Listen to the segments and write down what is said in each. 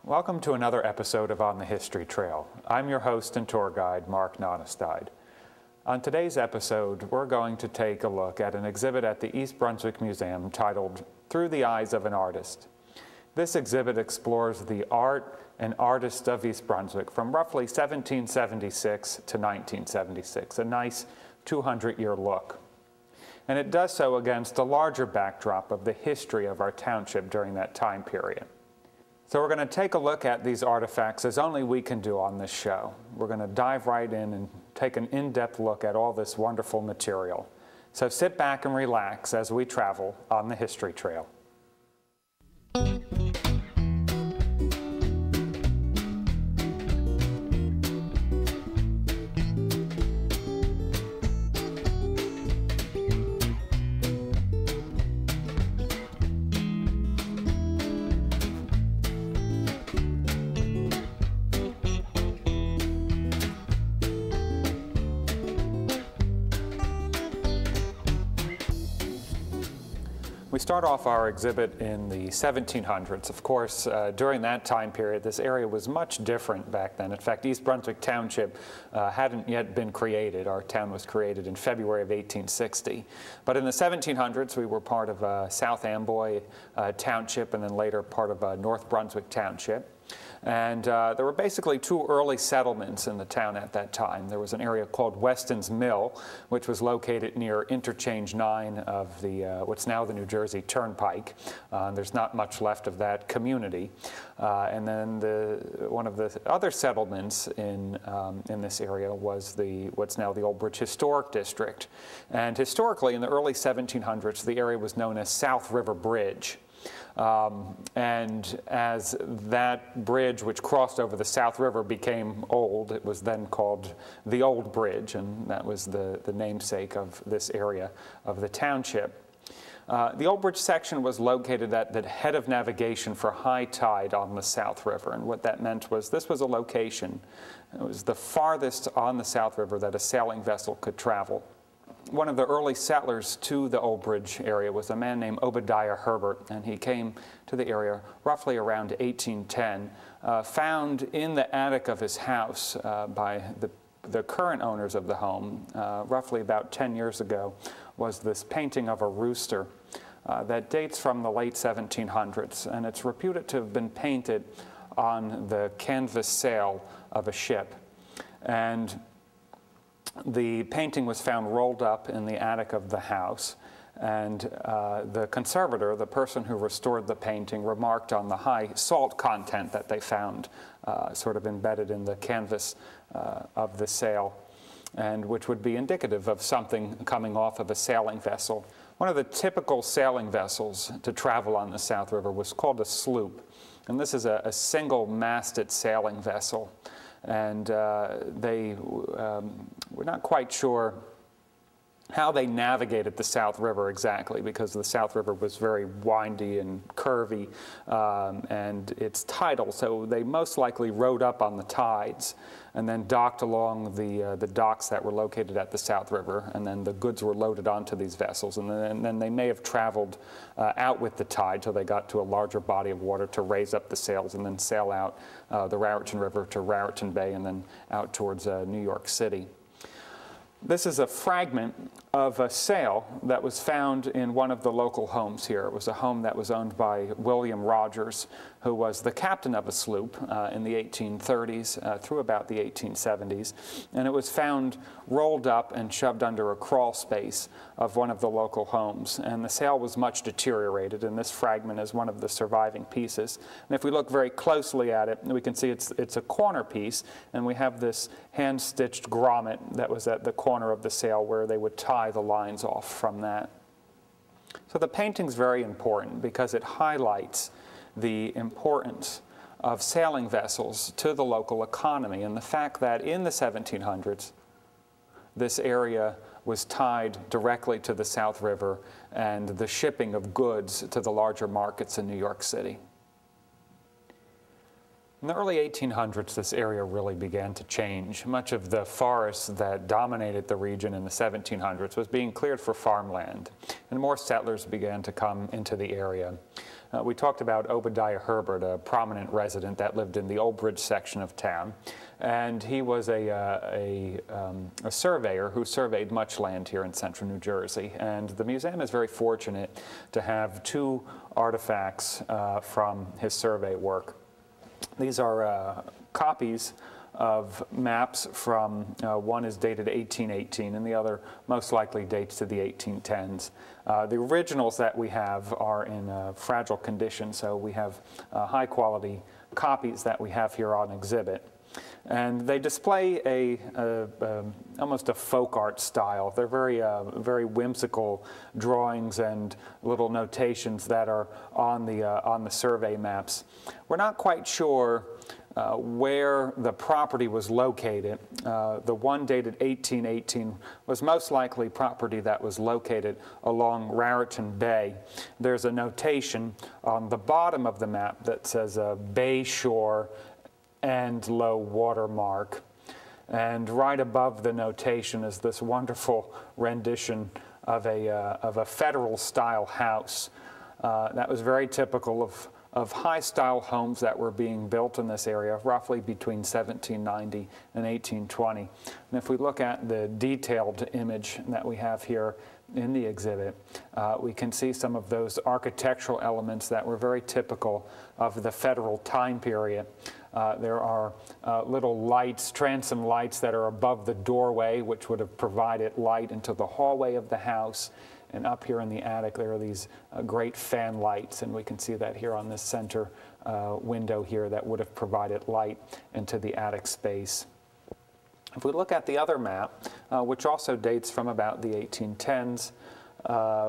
Welcome to another episode of On the History Trail. I'm your host and tour guide, Mark Nonestide. On today's episode, we're going to take a look at an exhibit at the East Brunswick Museum titled Through the Eyes of an Artist. This exhibit explores the art and artists of East Brunswick from roughly 1776 to 1976, a nice 200-year look. And it does so against a larger backdrop of the history of our township during that time period. So we're going to take a look at these artifacts as only we can do on this show. We're going to dive right in and take an in-depth look at all this wonderful material. So sit back and relax as we travel on the History Trail. We start off our exhibit in the 1700s. Of course, during that time period, this area was much different back then. In fact, East Brunswick Township hadn't yet been created. Our town was created in February of 1860. But in the 1700s, we were part of South Amboy Township and then later part of North Brunswick Township. And there were basically two early settlements in the town at that time. There was an area called Weston's Mill, which was located near Interchange 9 of the what's now the New Jersey Turnpike. There's not much left of that community. And then one of the other settlements in this area was what's now the Old Bridge Historic District. And historically, in the early 1700s, the area was known as South River Bridge. And as that bridge, which crossed over the South River, became old, it was then called the Old Bridge, and that was the namesake of this area of the township. The Old Bridge section was located at the head of navigation for high tide on the South River, and what that meant was this was a location. It was the farthest on the South River that a sailing vessel could travel. One of the early settlers to the Old Bridge area was a man named Obadiah Herbert, and he came to the area roughly around 1810. Found in the attic of his house by the current owners of the home, roughly about 10 years ago, was this painting of a rooster that dates from the late 1700s, and it's reputed to have been painted on the canvas sail of a ship. And the painting was found rolled up in the attic of the house, and the conservator, the person who restored the painting, remarked on the high salt content that they found sort of embedded in the canvas of the sail, and which would be indicative of something coming off of a sailing vessel. One of the typical sailing vessels to travel on the South River was called a sloop, and this is a single-masted sailing vessel. And they were not quite sure how they navigated the South River exactly, because the South River was very windy and curvy, and it's tidal, so they most likely rode up on the tides and then docked along the docks that were located at the South River, and then the goods were loaded onto these vessels, and then they may have traveled out with the tide till they got to a larger body of water to raise up the sails and then sail out the Raritan River to Raritan Bay and then out towards New York City. This is a fragment of a sail that was found in one of the local homes here. It was a home that was owned by William Rogers, who was the captain of a sloop in the 1830s through about the 1870s. And it was found rolled up and shoved under a crawl space of one of the local homes. And the sail was much deteriorated, and this fragment is one of the surviving pieces. And if we look very closely at it, we can see it's a corner piece, and we have this hand-stitched grommet that was at the corner of the sail where they would tie the lines off from that. So the painting's very important because it highlights the importance of sailing vessels to the local economy and the fact that in the 1700s this area was tied directly to the South River and the shipping of goods to the larger markets in New York City. In the early 1800s, this area really began to change. Much of the forest that dominated the region in the 1700s was being cleared for farmland, and more settlers began to come into the area. We talked about Obadiah Herbert, a prominent resident that lived in the Old Bridge section of town, and he was a surveyor who surveyed much land here in central New Jersey. And the museum is very fortunate to have two artifacts from his survey work. These are copies of maps from, one is dated 1818 and the other most likely dates to the 1810s. The originals that we have are in fragile condition, so we have high quality copies that we have here on exhibit. And they display almost a folk art style. They're very whimsical drawings and little notations that are on the survey maps. We're not quite sure where the property was located. The one dated 1818 was most likely property that was located along Raritan Bay. There's a notation on the bottom of the map that says Bay Shore and low water mark. And right above the notation is this wonderful rendition of a federal-style house. That was very typical of high-style homes that were being built in this area, roughly between 1790 and 1820. And if we look at the detailed image that we have here in the exhibit, we can see some of those architectural elements that were very typical of the federal time period. There are little lights, transom lights that are above the doorway, which would have provided light into the hallway of the house. And up here in the attic, there are these great fan lights, and we can see that here on this center window here that would have provided light into the attic space. If we look at the other map, which also dates from about the 1810s,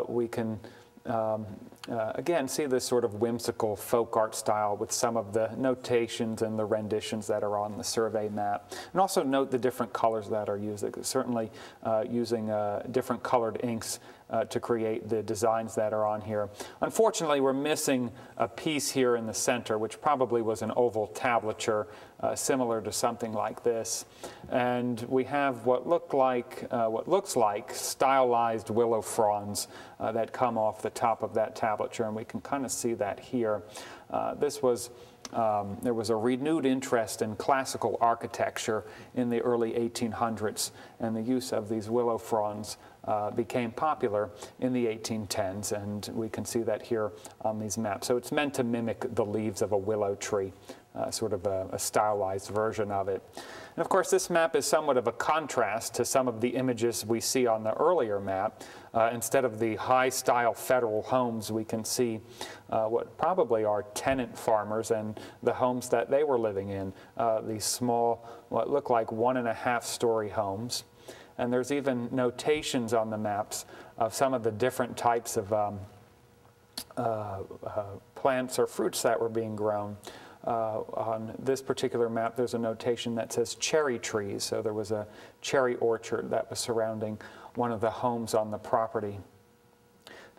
we can again see this sort of whimsical folk art style with some of the notations and the renditions that are on the survey map. And also note the different colors that are used. Certainly using different colored inks to create the designs that are on here. Unfortunately, we're missing a piece here in the center, which probably was an oval tablature similar to something like this. And we have what looks like stylized willow fronds that come off the top of that tablature, and we can kind of see that here. There was a renewed interest in classical architecture in the early 1800s, and the use of these willow fronds became popular in the 1810s, and we can see that here on these maps. So it's meant to mimic the leaves of a willow tree, sort of a stylized version of it. And of course, this map is somewhat of a contrast to some of the images we see on the earlier map. Instead of the high-style federal homes, we can see what probably are tenant farmers and the homes that they were living in, these small, what look like 1.5-story homes. And there's even notations on the maps of some of the different types of plants or fruits that were being grown. On this particular map, there's a notation that says cherry trees. So there was a cherry orchard that was surrounding one of the homes on the property.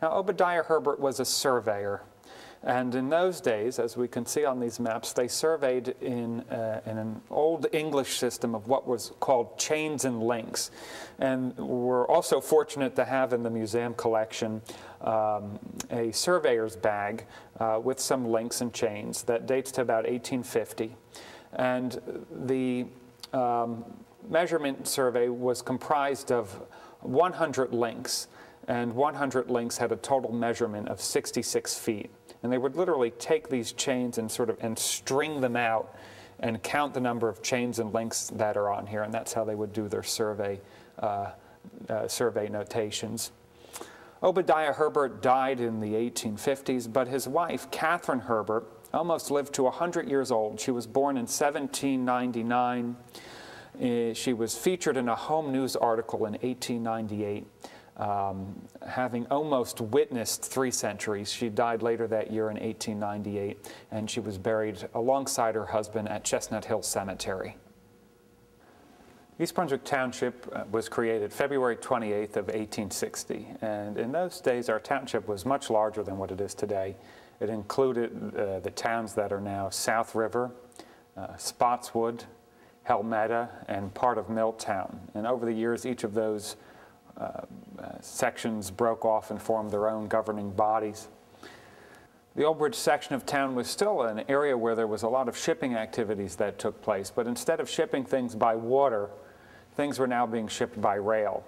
Now, Obadiah Herbert was a surveyor. And in those days, as we can see on these maps, they surveyed in an old English system of what was called chains and links. And we're also fortunate to have in the museum collection a surveyor's bag with some links and chains that dates to about 1850. And the measurement survey was comprised of 100 links, and 100 links had a total measurement of 66 feet. And they would literally take these chains and string them out and count the number of chains and links that are on here, and that's how they would do their survey notations. Obadiah Herbert died in the 1850s, but his wife, Catherine Herbert, almost lived to 100 years old. She was born in 1799. She was featured in a Home News article in 1898. Having almost witnessed 3 centuries. She died later that year in 1898, and she was buried alongside her husband at Chestnut Hill Cemetery. East Brunswick Township was created February 28th of 1860, and in those days our township was much larger than what it is today. It included the towns that are now South River, Spotswood, Helmetta, and part of Milltown. And over the years, each of those sections broke off and formed their own governing bodies. The Old Bridge section of town was still an area where there was a lot of shipping activities that took place, but instead of shipping things by water, things were now being shipped by rail.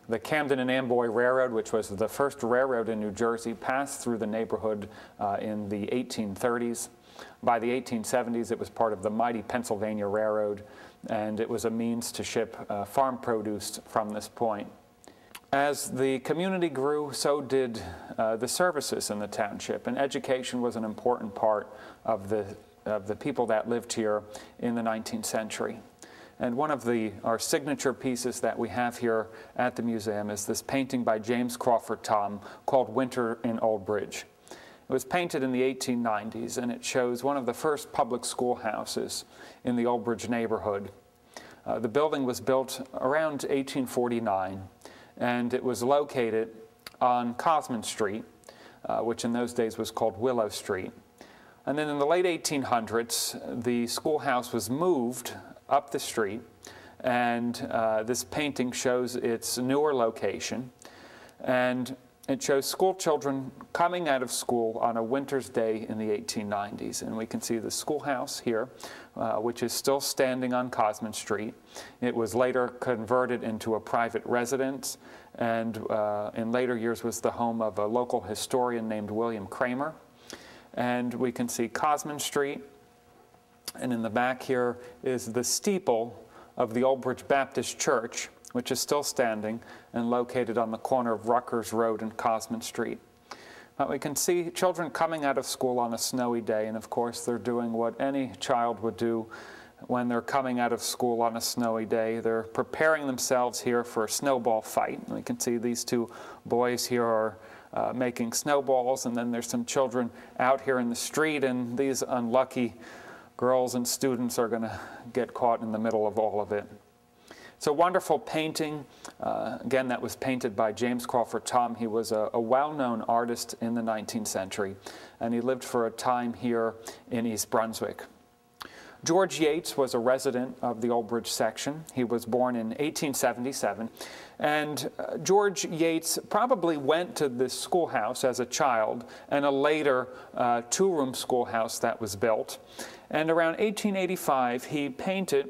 The Camden and Amboy Railroad, which was the first railroad in New Jersey, passed through the neighborhood in the 1830s. By the 1870s, it was part of the mighty Pennsylvania Railroad, and it was a means to ship farm produce from this point. As the community grew, so did the services in the township, and education was an important part of the people that lived here in the 19th century. And one of our signature pieces that we have here at the museum is this painting by James Crawford Thom called Winter in Old Bridge. It was painted in the 1890s, and it shows one of the first public schoolhouses in the Old Bridge neighborhood. The building was built around 1849, and it was located on Cosman Street, which in those days was called Willow Street. And then in the late 1800s, the schoolhouse was moved up the street, and this painting shows its newer location, and it shows school children coming out of school on a winter's day in the 1890s. And we can see the schoolhouse here, which is still standing on Cosman Street. It was later converted into a private residence, and in later years was the home of a local historian named William Kramer. And we can see Cosman Street, and in the back here is the steeple of the Old Bridge Baptist Church, which is still standing and located on the corner of Rutgers Road and Cosman Street. We can see children coming out of school on a snowy day, and of course they're doing what any child would do when they're coming out of school on a snowy day. They're preparing themselves here for a snowball fight. And we can see these two boys here are making snowballs, and then there's some children out here in the street, and these unlucky girls and students are going to get caught in the middle of all of it. It's a wonderful painting. Again, that was painted by James Crawford Thom. He was a well-known artist in the 19th century, and he lived for a time here in East Brunswick. George Yates was a resident of the Old Bridge section. He was born in 1877, and George Yates probably went to this schoolhouse as a child, and a later two-room schoolhouse that was built. And around 1885, he painted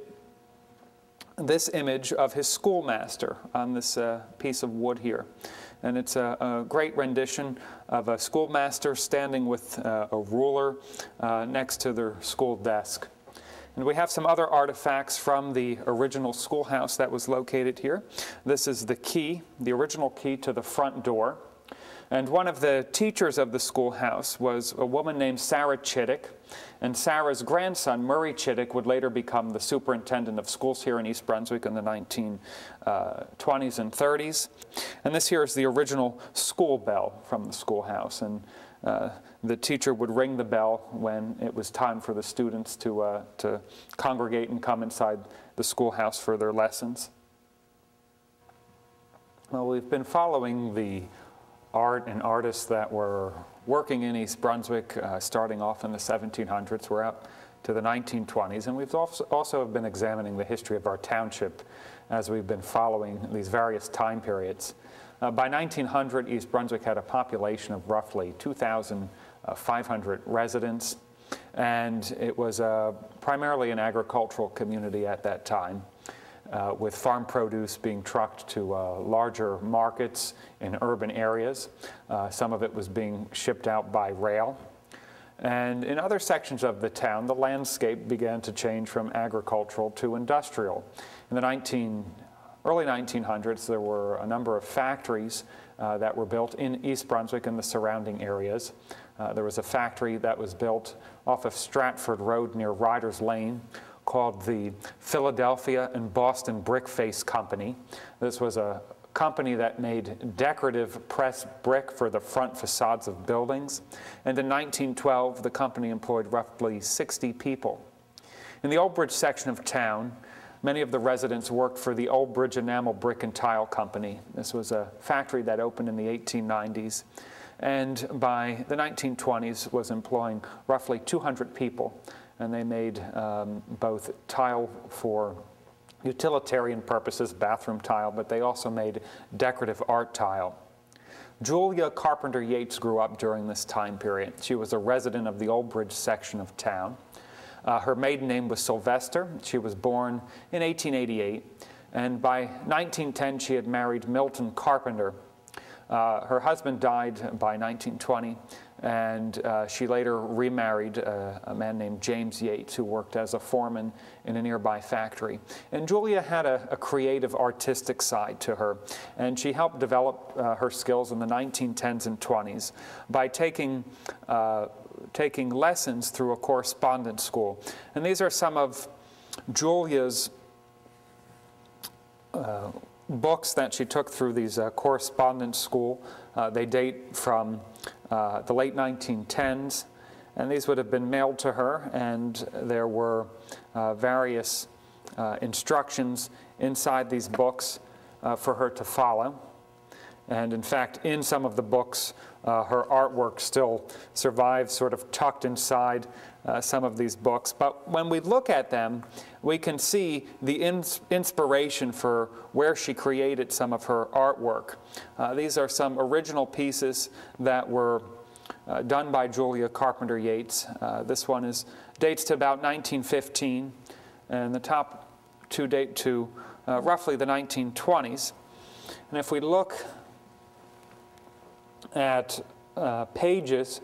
this image of his schoolmaster on this piece of wood here. And it's a great rendition of a schoolmaster standing with a ruler next to their school desk. And we have some other artifacts from the original schoolhouse that was located here. This is the key, the original key to the front door. And one of the teachers of the schoolhouse was a woman named Sarah Chittick. And Sarah's grandson, Murray Chittick, would later become the superintendent of schools here in East Brunswick in the 1920s and 30s. And this here is the original school bell from the schoolhouse. And the teacher would ring the bell when it was time for the students to congregate and come inside the schoolhouse for their lessons. Well, we've been following the art and artists that were working in East Brunswick starting off in the 1700s. We're up to the 1920s, and we've also been examining the history of our township as we've been following these various time periods. By 1900, East Brunswick had a population of roughly 2,500 residents, and it was primarily an agricultural community at that time, with farm produce being trucked to larger markets in urban areas. Some of it was being shipped out by rail. And in other sections of the town, the landscape began to change from agricultural to industrial. In the early 1900s, there were a number of factories that were built in East Brunswick and the surrounding areas. There was a factory that was built off of Stratford Road near Riders Lane called the Philadelphia and Boston Brickface Company. This was a company that made decorative pressed brick for the front facades of buildings. And in 1912, the company employed roughly 60 people. In the Old Bridge section of town, many of the residents worked for the Old Bridge Enamel Brick and Tile Company. This was a factory that opened in the 1890s, and by the 1920s was employing roughly 200 people. and they made both tile for utilitarian purposes, bathroom tile, but they also made decorative art tile. Julia Carpenter Yates grew up during this time period. She was a resident of the Old Bridge section of town. Her maiden name was Sylvester. She was born in 1888, and by 1910 she had married Milton Carpenter. Her husband died by 1920, and she later remarried a man named James Yates, who worked as a foreman in a nearby factory. And Julia had a creative, artistic side to her, and she helped develop her skills in the 1910s and 20s by taking lessons through a correspondence school. And these are some of Julia's books that she took through these correspondence school. They date from the late 1910s, and these would have been mailed to her, and there were various instructions inside these books for her to follow. And in fact, in some of the books, her artwork still survives, sort of tucked inside some of these books. But when we look at them, we can see the inspiration for where she created some of her artwork. These are some original pieces that were done by Julia Carpenter Yates. This one dates to about 1915, and the top two date to roughly the 1920s. And if we look at pages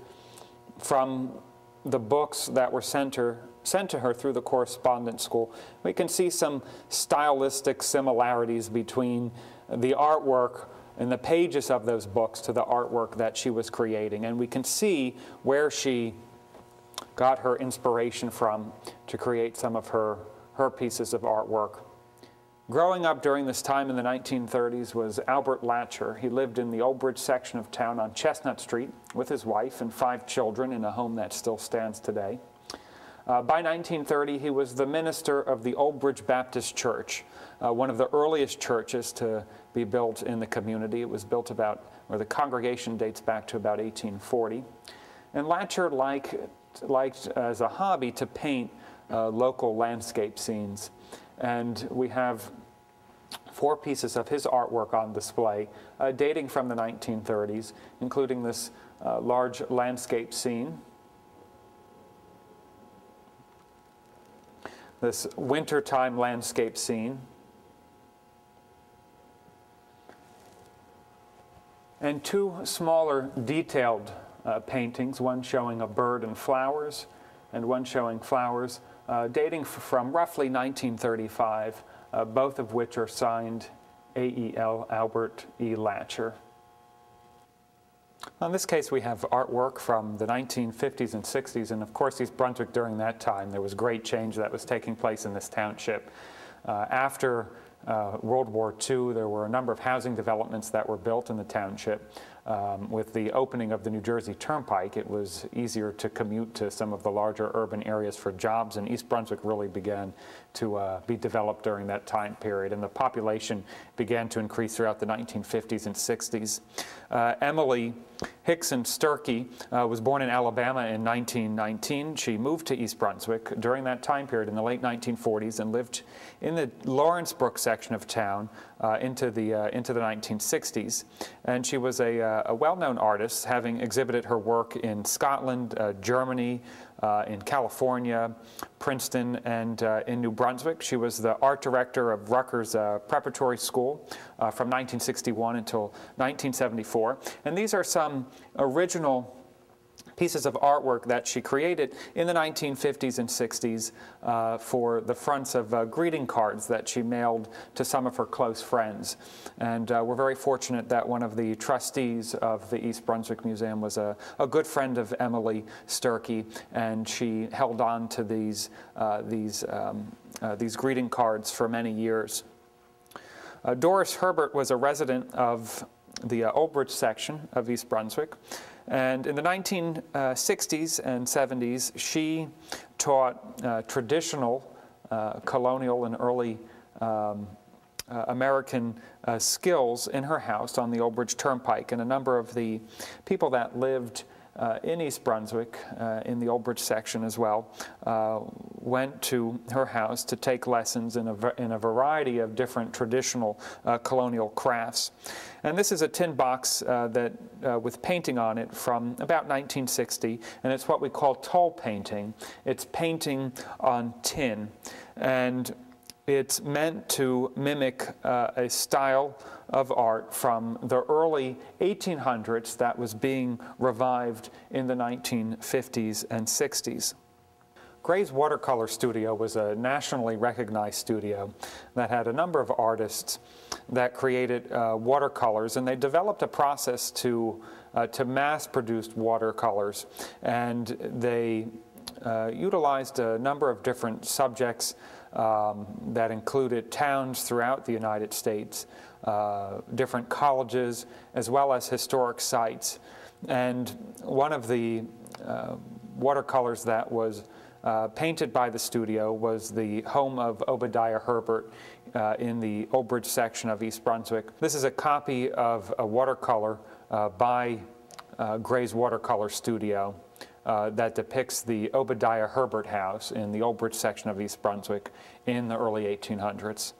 from the books that were sent to her through the correspondence school, we can see some stylistic similarities between the artwork in the pages of those books to the artwork that she was creating. And we can see where she got her inspiration from to create some of her pieces of artwork. Growing up during this time in the 1930s was Albert Latcher. He lived in the Old Bridge section of town on Chestnut Street with his wife and 5 children in a home that still stands today. By 1930, he was the minister of the Old Bridge Baptist Church, one of the earliest churches to be built in the community. It was built the congregation dates back to about 1840. And Latcher liked as a hobby to paint local landscape scenes. And we have 4 pieces of his artwork on display dating from the 1930s, including this large landscape scene, this wintertime landscape scene, and 2 smaller detailed paintings, one showing a bird and flowers, and one showing flowers dating from roughly 1935, both of which are signed A.E.L. Albert E. Latcher. In this case, we have artwork from the 1950s and 60s, and of course, East Brunswick during that time, there was great change that was taking place in this township. After World War II, there were a number of housing developments that were built in the township. With the opening of the New Jersey Turnpike, it was easier to commute to some of the larger urban areas for jobs, and East Brunswick really began to be developed during that time period, and the population began to increase throughout the 1950s and 60s. Emily Hickson Sturkey was born in Alabama in 1919. She moved to East Brunswick during that time period in the late 1940s and lived in the Lawrencebrook section of town into the 1960s. And she was a well-known artist, having exhibited her work in Scotland, Germany, in California, Princeton, and in New Brunswick. She was the art director of Rutgers Preparatory School from 1961 until 1974. And these are some original pieces of artwork that she created in the 1950s and 60s for the fronts of greeting cards that she mailed to some of her close friends. And we're very fortunate that one of the trustees of the East Brunswick Museum was a good friend of Emily Sturkey, and she held on to these greeting cards for many years. Doris Herbert was a resident of the Old Bridge section of East Brunswick. And in the 1960s and 70s, she taught traditional colonial and early American skills in her house on the Old Bridge Turnpike. And a number of the people that lived in East Brunswick, in the Old Bridge section as well, went to her house to take lessons in a variety of different traditional colonial crafts. And this is a tin box with painting on it from about 1960, and it's what we call toll painting. It's painting on tin, and it's meant to mimic a style of art from the early 1800s that was being revived in the 1950s and 60s. Gray's Watercolor Studio was a nationally recognized studio that had a number of artists that created watercolors, and they developed a process to mass-produce watercolors, and they utilized a number of different subjects that included towns throughout the United States, different colleges, as well as historic sites. And one of the watercolors that was painted by the studio was the home of Obadiah Herbert in the Old Bridge section of East Brunswick. This is a copy of a watercolor by Gray's Watercolor Studio that depicts the Obadiah Herbert house in the Old Bridge section of East Brunswick in the early 1800s.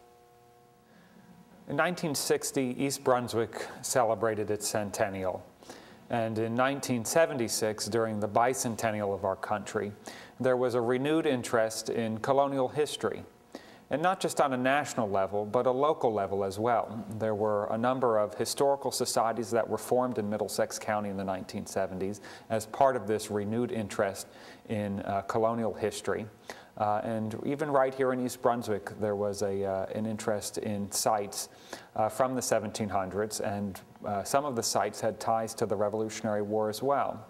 In 1960, East Brunswick celebrated its centennial. And in 1976, during the bicentennial of our country, there was a renewed interest in colonial history. And not just on a national level, but a local level as well. There were a number of historical societies that were formed in Middlesex County in the 1970s as part of this renewed interest in colonial history. And even right here in East Brunswick, there was an interest in sites from the 1700s, and some of the sites had ties to the Revolutionary War as well.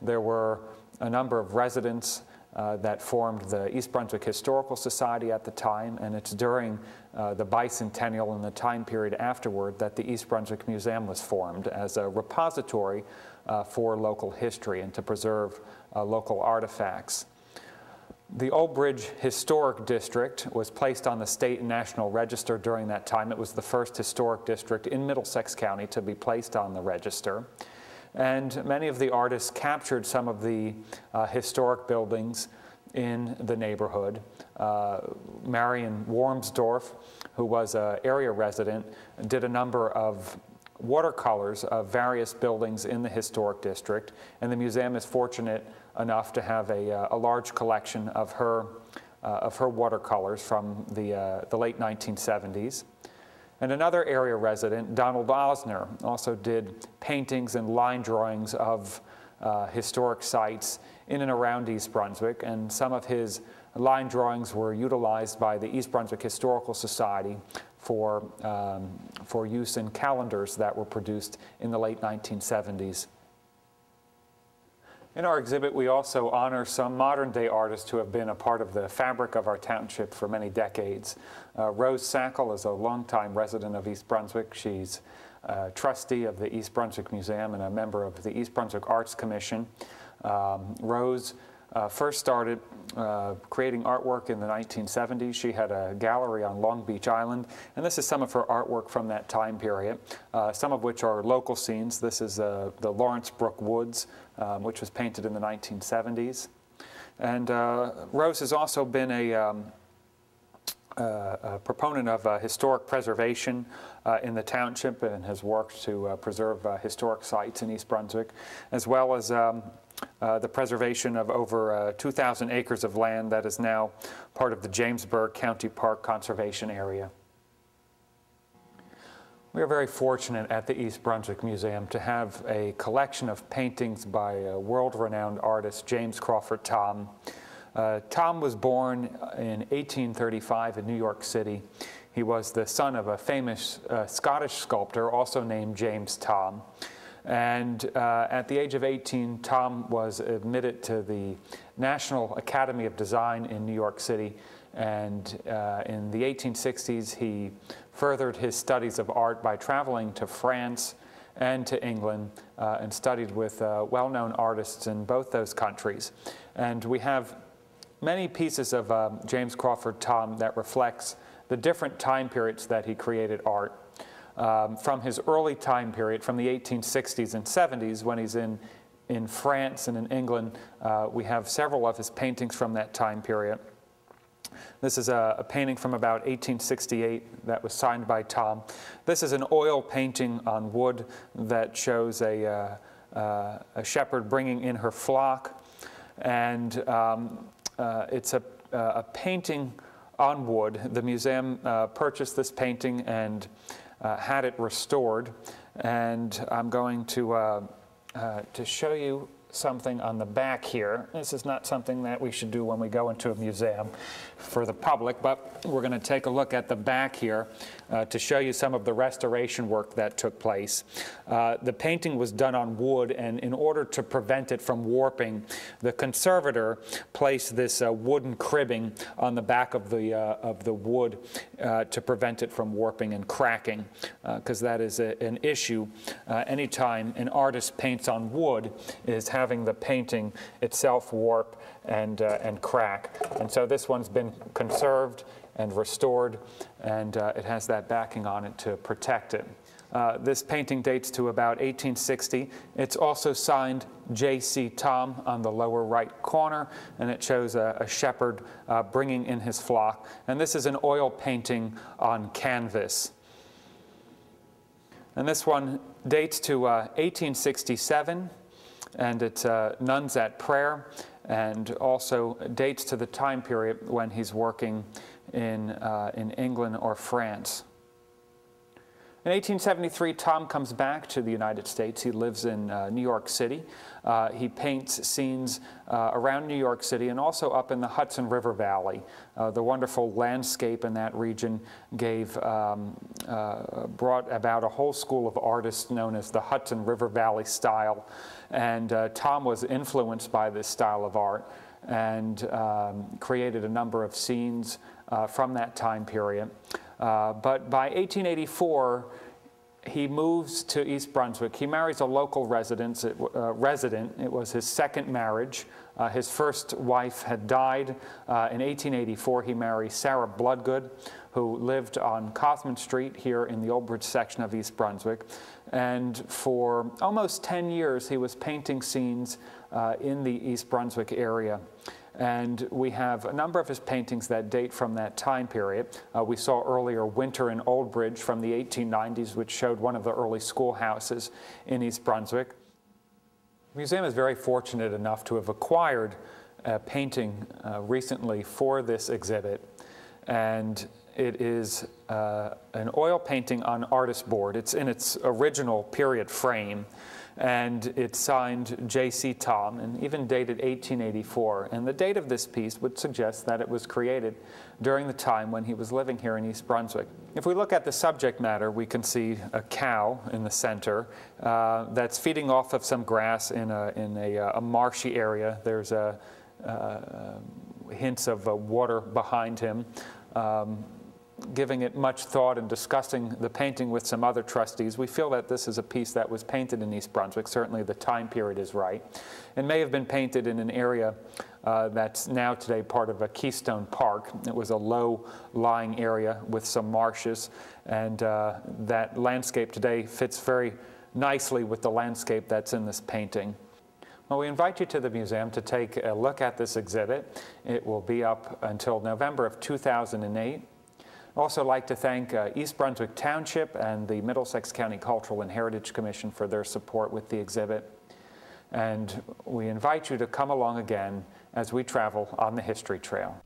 There were a number of residents that formed the East Brunswick Historical Society at the time, and it's during the bicentennial and the time period afterward that the East Brunswick Museum was formed as a repository for local history and to preserve local artifacts. The Old Bridge Historic District was placed on the state and national register during that time. It was the first historic district in Middlesex County to be placed on the register. And many of the artists captured some of the historic buildings in the neighborhood. Marion Wormsdorf, who was an area resident, did a number of watercolors of various buildings in the historic district, and the museum is fortunate enough to have a large collection of her watercolors from the late 1970s. And another area resident, Donald Osner, also did paintings and line drawings of historic sites in and around East Brunswick, and some of his line drawings were utilized by the East Brunswick Historical Society for use in calendars that were produced in the late 1970s. In our exhibit, we also honor some modern-day artists who have been a part of the fabric of our township for many decades. Rose Sackle is a longtime resident of East Brunswick. She's a trustee of the East Brunswick Museum and a member of the East Brunswick Arts Commission. Rose first started creating artwork in the 1970s. She had a gallery on Long Beach Island, and this is some of her artwork from that time period, some of which are local scenes. This is the Lawrence Brook Woods, which was painted in the 1970s. And Rose has also been a proponent of historic preservation in the township and has worked to preserve historic sites in East Brunswick, as well as the preservation of over 2,000 acres of land that is now part of the Jamesburg County Park Conservation Area. We are very fortunate at the East Brunswick Museum to have a collection of paintings by world-renowned artist James Crawford Thom. Thom was born in 1835 in New York City. He was the son of a famous Scottish sculptor, also named James Thom. And at the age of 18, Thom was admitted to the National Academy of Design in New York City. And in the 1860s, he furthered his studies of art by traveling to France and to England and studied with well-known artists in both those countries. And we have many pieces of James Crawford Thom that reflects the different time periods that he created art. From his early time period, from the 1860s and 70s, when he's in in France and in England, we have several of his paintings from that time period. This is a painting from about 1868 that was signed by Tom. This is an oil painting on wood that shows a shepherd bringing in her flock. And it's a painting on wood. The museum purchased this painting and had it restored. And I'm going to show you something on the back here. This is not something that we should do when we go into a museum for the public, but we're going to take a look at the back here to show you some of the restoration work that took place. The painting was done on wood, and in order to prevent it from warping, the conservator placed this wooden cribbing on the back of the wood to prevent it from warping and cracking, because that is an issue anytime an artist paints on wood, is having the painting itself warp and crack. And so this one's been conserved and restored, and it has that backing on it to protect it. This painting dates to about 1860. It's also signed J.C. Tom on the lower right corner, and it shows a shepherd bringing in his flock. And this is an oil painting on canvas. And this one dates to 1867, and it's Nuns at Prayer, and also dates to the time period when he's working in England or France. In 1873, Tom comes back to the United States. He lives in New York City. He paints scenes around New York City and also up in the Hudson River Valley. The wonderful landscape in that region brought about a whole school of artists known as the Hudson River Valley style. And Tom was influenced by this style of art and created a number of scenes from that time period. But by 1884, he moves to East Brunswick. He marries a local resident. It was his second marriage. His first wife had died. In 1884, he marries Sarah Bloodgood, who lived on Cothman Street here in the Old Bridge section of East Brunswick. And for almost 10 years, he was painting scenes in the East Brunswick area. And we have a number of his paintings that date from that time period. We saw earlier Winter in Old Bridge from the 1890s, which showed one of the early schoolhouses in East Brunswick. The museum is very fortunate enough to have acquired a painting recently for this exhibit. And it is an oil painting on artist board. It's in its original period frame. And it's signed J.C. Tom, and even dated 1884. And the date of this piece would suggest that it was created during the time when he was living here in East Brunswick. If we look at the subject matter, we can see a cow in the center that's feeding off of some grass in a marshy area. There's hints of water behind him. Giving it much thought and discussing the painting with some other trustees, we feel that this is a piece that was painted in East Brunswick. Certainly the time period is right. It may have been painted in an area that's now today part of a Keystone Park. It was a low-lying area with some marshes, and that landscape today fits very nicely with the landscape that's in this painting. Well, we invite you to the museum to take a look at this exhibit. It will be up until November of 2008. I'd also like to thank East Brunswick Township and the Middlesex County Cultural and Heritage Commission for their support with the exhibit. And we invite you to come along again as we travel on the History Trail.